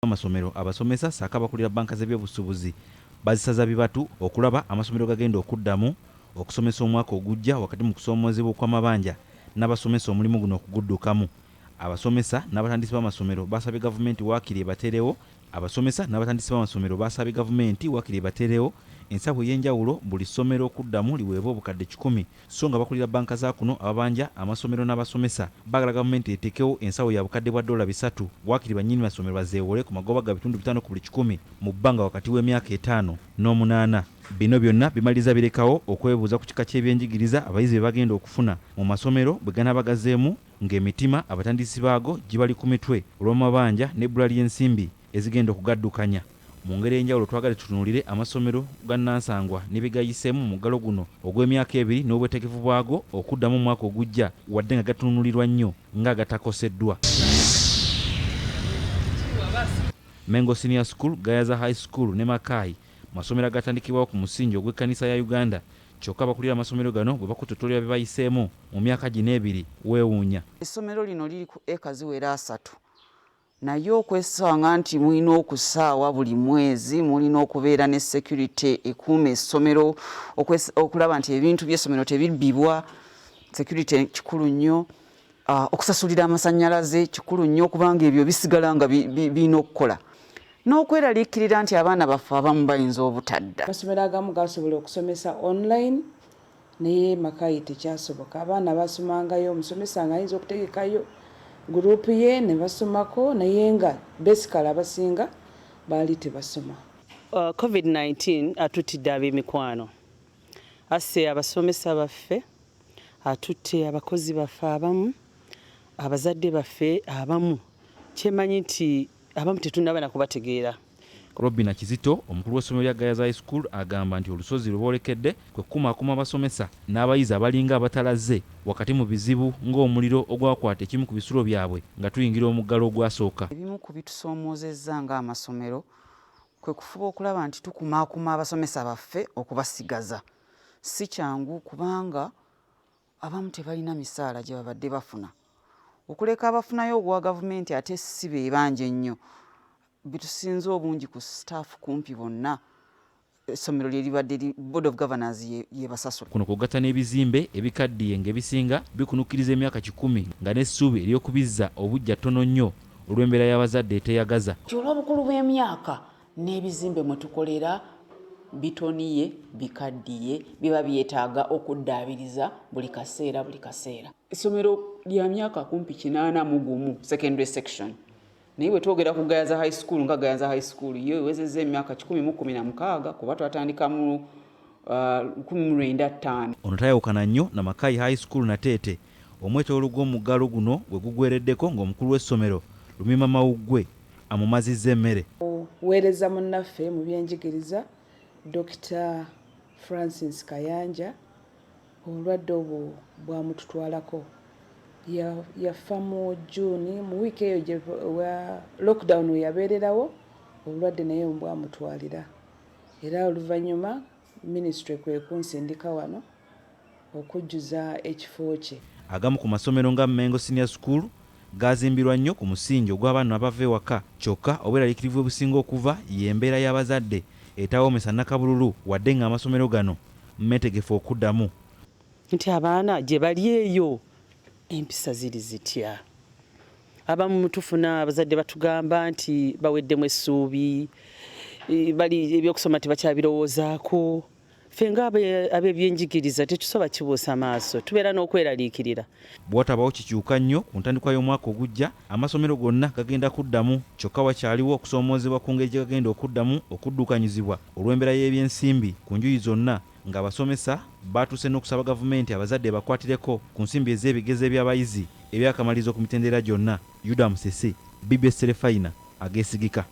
Amasomero abasomesa saka bakulira banka z'ebyobusuubuzi bazisaza bibatu okulaba amasomero gagenda okuddamu okusomesa omwaka ogujja wakati mu kusoomozebwa kw'amabanja n'abasomesa omulimu guno okuguddukamu. Abasomesa n'abatandisi b'amasomero basabye gavumenti waakiri ebaterewo ensawo y'enjawulo buli ssomero okuddamu liweebwa obukadde 100 so nga bakulira banka za kuno ababanja amasomero n'abasomesa baagala gavumenti eteekewo ensawo ya bukadde bwa $300 waakiri bannyini masomero bazeewole ku magoba ga bitundu 5 ku buli 100 mu bbanga wakati w'emyaka 5 n'omunaana. Bino byonna bimaliriza birekawo okwebuuza ku kika ky'ebyenjigiriza abayizi be bagenda okufuna mu masomero bwe ganaabagazeemu ng'emitima abatandisi baago gibali ku mitwe olw'amabanja n'ebbula ly'ensimbi ezigenda okugaddukanya. Mu ngeri enjawulo twagala tutunuulire amasomero ga Nnansangwa ne begayiseemu mu muggalo guno ogw'emyaka 2 n'obwetegefu bwago okuddamu omwaka ogujja wadde nga gatunulirwa nnyo nga gatakoseddwa. Mengo Senior School, Gayaza High School ne Makai masomero agatandikibwawo ku musingi ogw'ekkanisa ya Uganda kyokka bakulira amasomero gano bwe bakutotolera bye bayiseemu mu myaka gino 2 weewuunya. Essomero lino liri ku eka ziwera 3 naye okwesanga nti mulina okusaawa buli mwezi mulina okubeera ne security ekuuma essomero okulaba nti ebintu by'essomero tebibbibwa. Security kikulu nnyo. Okusasulira amasannyalaze kikulu nnyo kubanga ebyo bisigala nga birina okukola n'okweraliikirira nti abaana baffe abamu bayinza obutadda. Amasomero agamu gasobola okusomesa online naye Makai tekyasoboka. Abaana basomangayo omusomesa nga ayinza okutegekayo gurupu ye ne basomako naye nga basically abasinga baali tebasoma. COVID-19 atutidde ab'emikwano, asse abasomesa baffe, atutte abakozi baffe abamu, abazadde baffe abamu. Kyemanyi nti abamu tetunnaba na kubategeera. Robina Kizito omukulu w'essomero lya Gayaza High School agamba nti olusozi lw'olekkedde kwe kukumaakuma abasomesa n'abayizi abalinga abatalaze wakati mu bizibu ng'omuliro ogwakwata ekimu ku bisulo byabwe nga tuyingira omuggalo ogwasooka. Ebimu ku bitusoomozezza ng'amasomero kwe kufuba okulaba nti tukumaakuma abasomesa baffe okubasigaza. Si kyangu kubanga abamu tebalina misaala gye babadde bafuna. Okuleka abafunayo ogwa gavumenti ate si be banje nnyo. Bitusinze obungi ku staff kumpi bonna essomero lye libadde Board of Governors ye basasula. Kuno kugatta n'ebizimbe ebikaddiye ng'ebisinga bikunukiriza emyaka 10 nga n'essuubi ery'okubizza obujja ttono nnyo olw'embeera y'abazadde eteyagaza. Olw'obukulu bw'emyaka n'ebizimbe mwe tukolera bitoniye bikaddiye biba byetaaga okuddaabiriza buli kaseera. Essomero lya myaka kumpi 81 secondary section. Naye bwe twogera ku Gayaza High School nga Gayaza High School yo ewezezza emyaka 1016 kuba twatandika mu 1995. Ono tayawukana nnyo na Makai High School na Teete omwetoolo gw'omuggalo guno gwe gugwereddeko ng'omukulu w'essomero Lumima Mawuggwe amumazizza emmere. Weereza munnaffe mu byenjigiriza Dr. Francis Kayanja obulwadde obwo bwamututwalako. Yafa mu June mu wiiki eyo gye lockdown yabeererawo obulwadde naye bwamutwalira era oluvannyuma ministry kwe kunsindika wano okujjuza ekifo kye. Agamu ku masomero nga Mengo Senior School gazimbirwa nnyo ku musingi ogw'abaana abava ewaka kyokka obweraliikirivu obusinga okuva y'embeera y'abazadde etawoomesa nnakabululu wadde ng'amasomero gano mmetegefu okuddamu. Nti abaana gye bali eyo empisa ziri zitya. Abamu tufuna abazadde batugamba nti baweddemu essuubi, bali ebyokusoma tebakyabirowoozaako. Ffe ng'ab'ebyenjigiriza tetusoba kibuusa maaso, tubeera n'okweraliikirira. Bw'otabawo kikyuka nnyo ku ntandikwa y'omwaka ogujja amasomero gonna gagenda kuddamu kyokka wakyaliwo okusoomoozebwa ku ngeri gye gagenda okuddamu okuddukanyizibwa olw'embeera y'ebyensimbi ku njuyi zonna ng'abasomesa baatuuse n'okusaba gavumenti abazadde bakwatireko ku nsimbi ez'ebigezo eby'abayizi ebyakamalirizo ku mitendera gyonna. Yuda Musese, BBSKATI, Ageesigika.